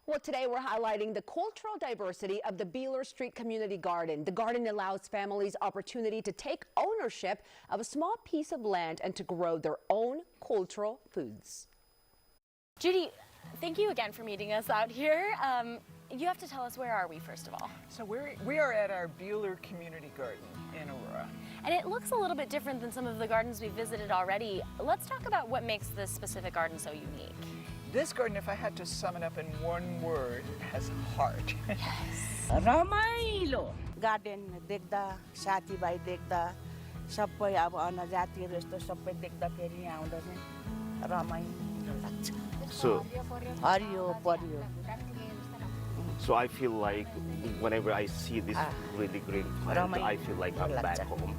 Well, today we're highlighting the cultural diversity of the Beeler Street Community Garden. The garden allows families opportunity to take ownership of a small piece of land and to grow their own cultural foods. Judy, thank you again for meeting us out here. You have to tell us, where are we first of all? So we are at our Beeler Community Garden in Aurora. And it looks a little bit different than some of the gardens we've visited already. Let's talk about what makes this specific garden so unique. This garden, if I had to sum it up in one word, has heart. Yes. रमाइलो garden देख्दा साथीभाइ देख्दा सबै अब अन्य यस्तो सबै देख्दाखेरि यहाँ आउँदा चाहिँ रमाइलो लाग्छ So हरियो परियो I feel like whenever I see this really green plant, I feel like I'm back home.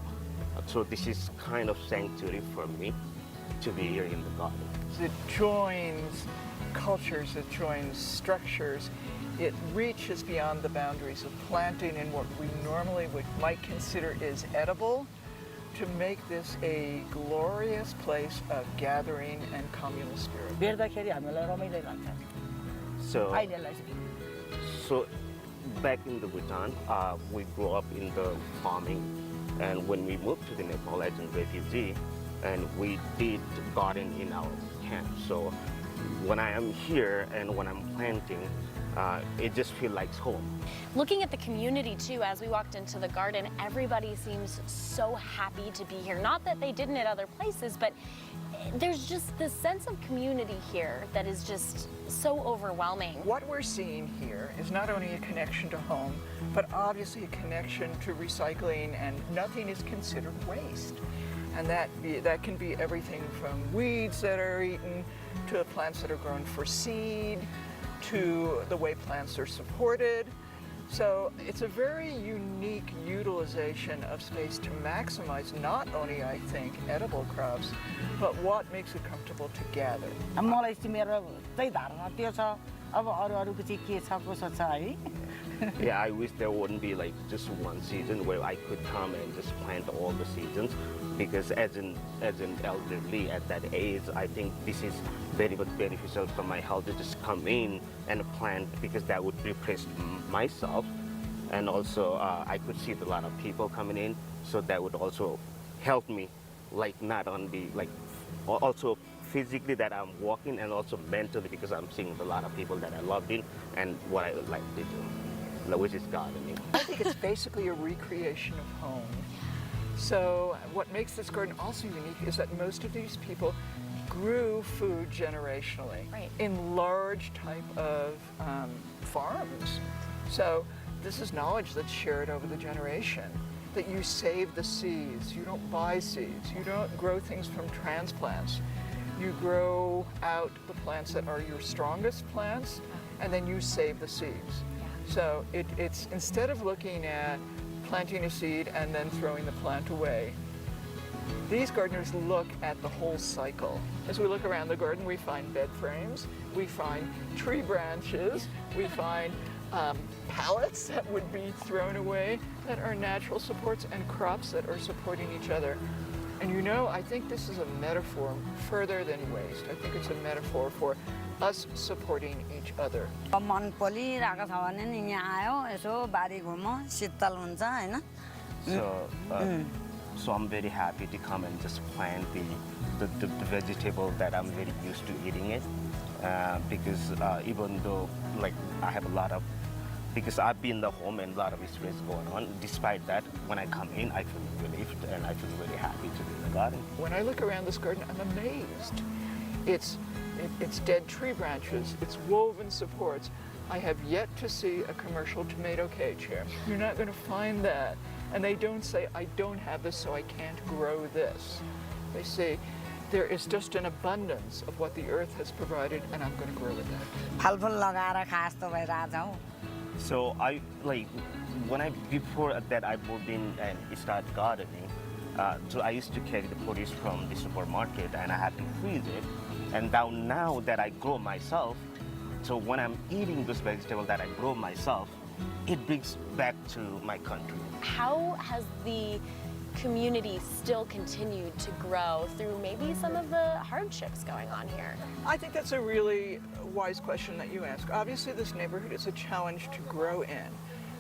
So this is kind of sanctuary for me to be here in the garden. It joins cultures, it joins structures. It reaches beyond the boundaries of planting and what we normally might consider is edible to make this a glorious place of gathering and communal spirit. भेट्दाखेरि हामीलाई रमाइलो लाग्छ So, अहिलेलाई चाहिँ so back in the Bhutan, we grew up in the farming, and when we moved to the Nepal as a refugee, and we did garden in our camp. So when I am here and when I'm planting, it just feels like home. Looking at the community too, as we walked into the garden, everybody seems so happy to be here. Not that they didn't at other places, but there's just this sense of community here that is just so overwhelming. What we're seeing here is not only a connection to home, but obviously a connection to recycling, and nothing is considered waste. And that can be everything from weeds that are eaten, to plants that are grown for seed, to the way plants are supported. So it's a very unique utilization of space to maximize not only, I think, edible crops, but what makes it comfortable to gather. मलाई चाहिँ मेरो त्यही धारणा त्यो छ अब अरूको चाहिँ के छ कसो छ है Yeah, I wish there wouldn't be like just one season where I could come and just plant all the seasons, because as an elderly at that age, I think this is very much beneficial for my health to just come in and plant, because that would refresh myself, and also I could see a lot of people coming in, so that would also help me, like not only like also physically that I'm walking, and also mentally because I'm seeing a lot of people that I love in and what I like to do, which is gardening. I think it's basically a recreation of home. So what makes this garden also unique is that most of these people grew food generationally in large type of farms. So this is knowledge that's shared over the generation, that you save the seeds, you don't buy seeds, you don't grow things from transplants. You grow out the plants that are your strongest plants, and then you save the seeds. So it's instead of looking at planting a seed and then throwing the plant away, these gardeners look at the whole cycle. As we look around the garden, we find bed frames, we find tree branches, we find pallets that would be thrown away that are natural supports, and crops that are supporting each other. And you know, I think this is a metaphor further than waste. I think it's a metaphor for us supporting each other. मन पोलिरहेको छ भने नि यहाँ आयो यसो बारी घुमो शीतल हुन्छ हैन So I'm very happy to come and just plant the vegetable that I'm very used to eating it, because even though like I have a lot of, because I've been in the home and a lot of stress going on, despite that, when I come in, I feel relieved and I feel really happy to be in the garden. When I look around this garden, I'm amazed. It's dead tree branches, it's woven supports. I have yet to see a commercial tomato cage here. You're not going to find that. And they don't say, I don't have this, so I can't grow this. They say, there is just an abundance of what the earth has provided, and I'm going to grow with that. फलफुल लगाएर खास त भइरहेछ हौ So I like before that I moved in and started gardening. So I used to carry the produce from the supermarket and I had to freeze it. And now that I grow myself, so when I'm eating this vegetable that I grow myself, it brings back to my country. How has the community still continued to grow through maybe some of the hardships going on here? I think that's a really wise question that you ask. Obviously, this neighborhood is a challenge to grow in.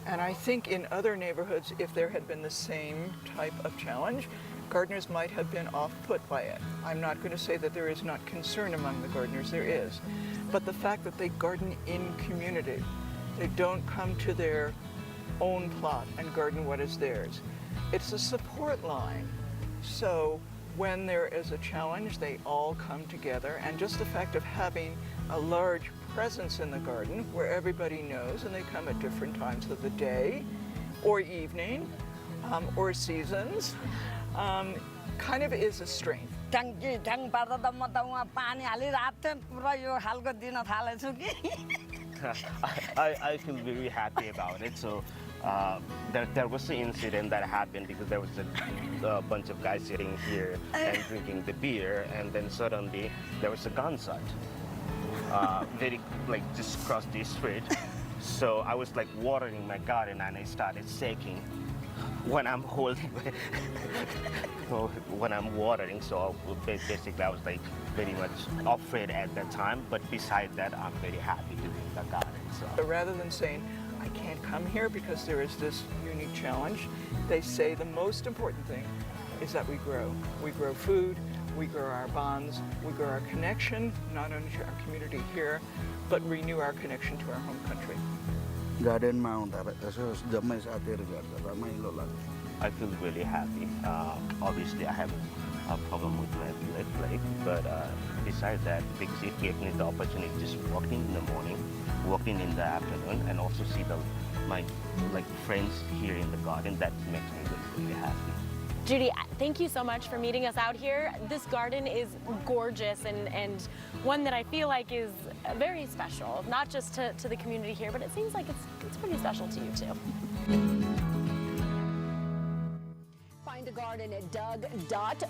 And I think in other neighborhoods, if there had been the same type of challenge, gardeners might have been off-put by it. I'm not going to say that there is not concern among the gardeners, there is. But the fact that they garden in community, they don't come to their own plot and garden what is theirs. It's a support line. So when there is a challenge, they all come together, and just the fact of having a large presence in the garden where everybody knows, and they come at different times of the day or evening or seasons, kind of is a strength. I feel very happy about it. So there was an incident that happened because there was a bunch of guys sitting here and drinking the beer, and then suddenly there was a gunshot. Very like just across the street. So I was like watering my garden, and I started shaking when I'm holding when I'm watering. So basically I was like very much afraid at that time, but besides that, I'm very happy to be in the garden. So rather than saying I can't come here because there is this unique challenge, they say the most important thing is that we grow. We grow food, we grow our bonds, we grow our connection, not only to our community here, but renew our connection to our home country. I feel really happy. Obviously, I have a problem with my leg, but besides that, because it gave me the opportunity just walking in the morning, walking in the afternoon, and also see my friends here in the garden. That makes me really, really happy. Judy, thank you so much for meeting us out here. This garden is gorgeous and one that I feel like is very special, not just to the community here, but it seems like it's pretty special to you too. Find a garden at doug.org.